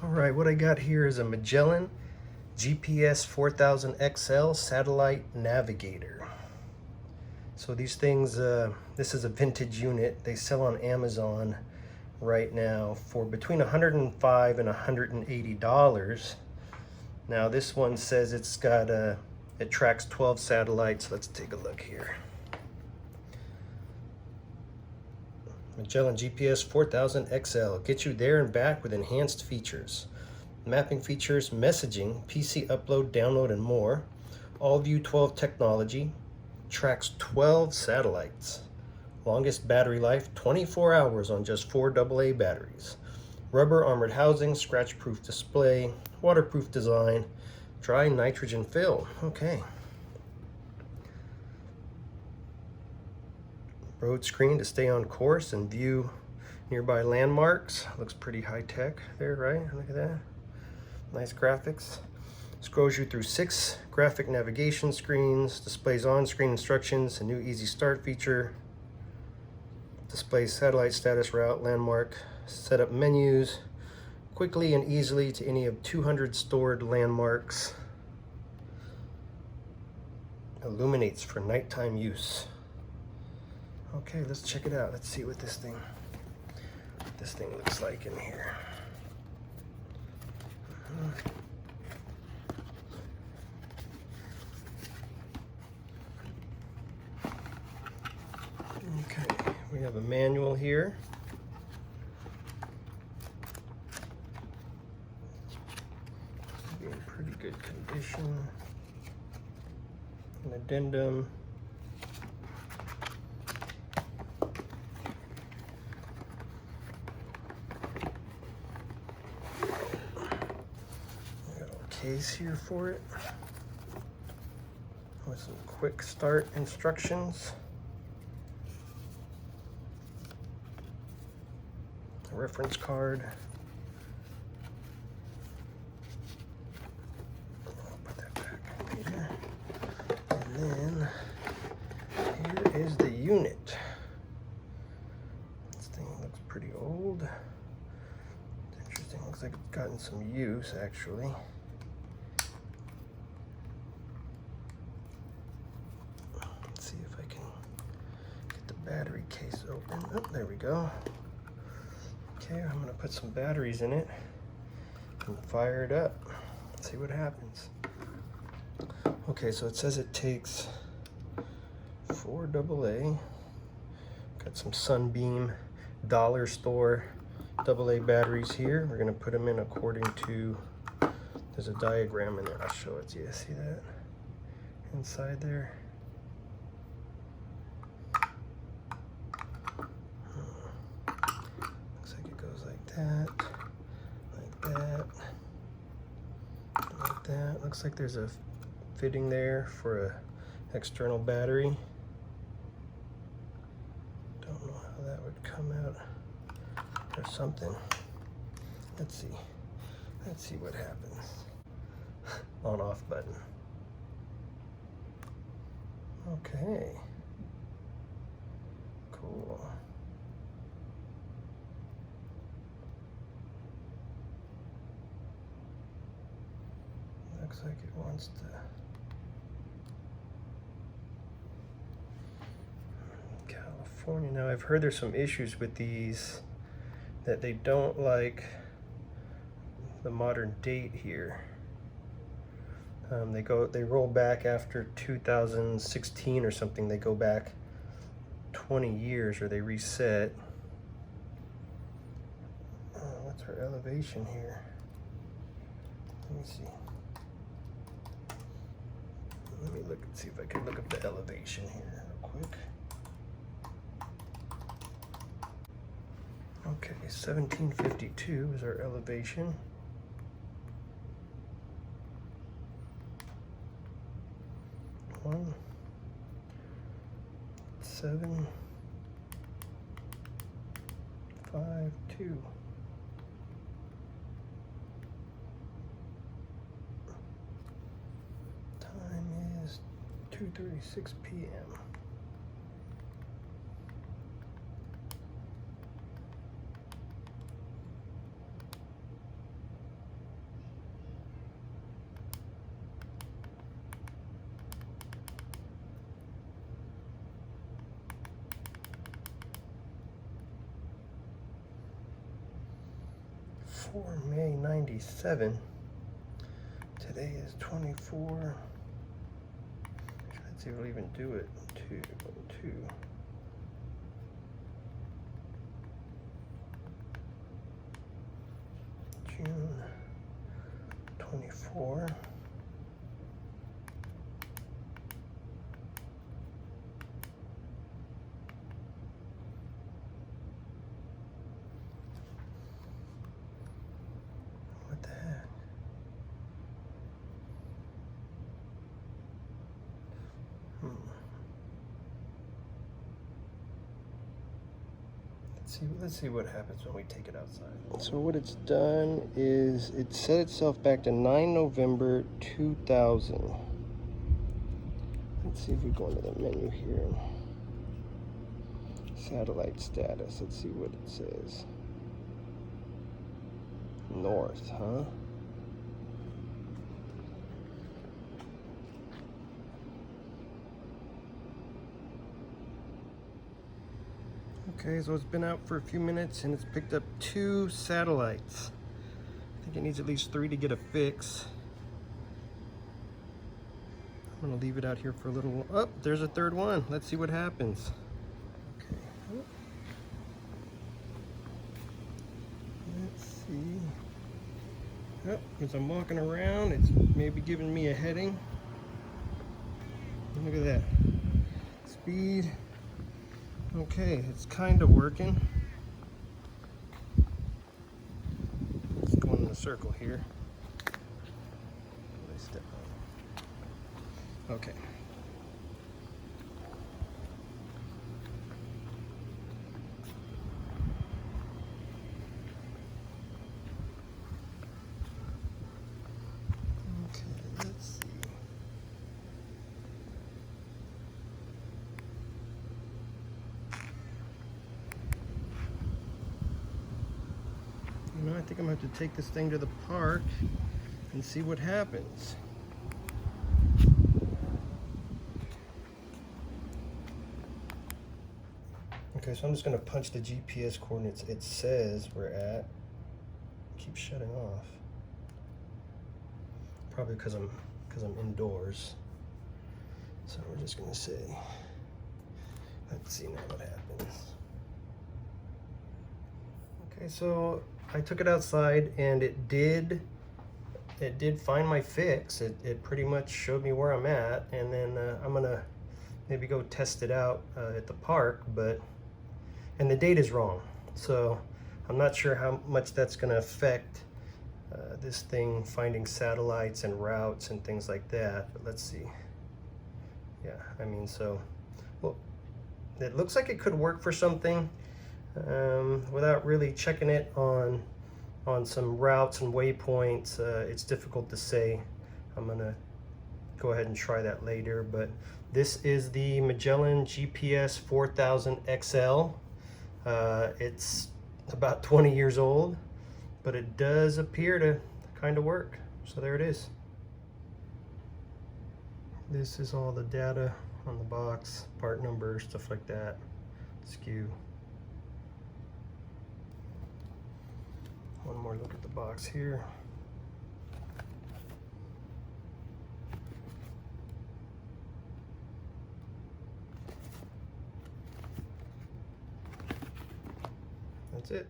All right, what I got here is a Magellan GPS 4000 XL satellite navigator. So these things, this is a vintage unit. They sell on Amazon right now for between $105 and $180. Now this one says it's got it tracks 12 satellites. Let's take a look here. Magellan GPS 4000 XL gets you there and back with enhanced features. Mapping features, messaging, PC upload, download, and more. All View 12 technology, tracks 12 satellites. Longest battery life, 24 hours on just 4 AA batteries. Rubber armored housing, scratch-proof display, waterproof design, dry nitrogen fill. Okay. Road screen to stay on course and view nearby landmarks. Looks pretty high-tech there, right? Look at that. Nice graphics. Scrolls you through 6 graphic navigation screens, displays on-screen instructions, a new easy start feature, displays satellite status, route, landmark, setup menus, quickly and easily to any of 200 stored landmarks, illuminates for nighttime use. Okay, let's check it out. Let's see what this thing looks like in here. Okay, we have a manual here. In pretty good condition. An addendum. Case here for it with some quick start instructions, a reference card. I'll put that back here. And then here is the unit. This thing looks pretty old. It's interesting, looks like it's gotten some use actually. See if I can get the battery case open. Oh, there we go. Okay, I'm gonna put some batteries in it and fire it up. See what happens. Okay, so it says it takes 4 AA. Got some Sunbeam dollar store AA batteries here. We're gonna put them in according to, there's a diagram in there. I'll show it to you. See that inside there? That, like that. Looks like there's a fitting there for a external battery. Don't know how that would come out or something. Let's see what happens. On off button. Okay. Cool. Looks like it wants to. California. Now I've heard there's some issues with these, that they don't like the modern date here. They roll back after 2016 or something. They go back 20 years or they reset. What's our elevation here? Let me see. Let me look and see if I can look up the elevation here real quick. Okay, 1752 is our elevation. One, 7, 5, 2. Time is 2:36 p.m. for May 97. Today is 24. Let's see if we'll even do it. 2. June 24. What the heck? Let's see what happens when we take it outside. So what it's done is it set itself back to 9 November 2000. Let's see if we go into the menu here. Satellite status. Let's see what it says. North, huh? Okay, so it's been out for a few minutes and it's picked up 2 satellites. I think it needs at least 3 to get a fix. I'm gonna leave it out here for a little. Oh, there's a 3rd one. Let's see what happens. Okay. Let's see. Oh, as I'm walking around, it's maybe giving me a heading. Look at that. Speed. Okay, it's kind of working. Let's go in a circle here. Step on. Okay. Okay, let's see. You know, I think I'm gonna have to take this thing to the park and see what happens. Okay, so I'm just gonna punch the GPS coordinates it says we're at. Keeps shutting off. Probably because I'm indoors. So we're just gonna say, let's see now what happens. Okay, so I took it outside and it did find my fix. It pretty much showed me where I'm at, and then I'm gonna maybe go test it out at the park, and the date is wrong. So I'm not sure how much that's gonna affect this thing finding satellites and routes and things like that, but let's see. Yeah, I mean, so, well, it looks like it could work for something. Without really checking it on some routes and waypoints, it's difficult to say. I'm gonna go ahead and try that later, but this is the Magellan GPS 4000 XL. It's about 20 years old, but it does appear to kind of work. So there it is. This is all the data on the box, part number, stuff like that, skew. One more look at the box here. That's it.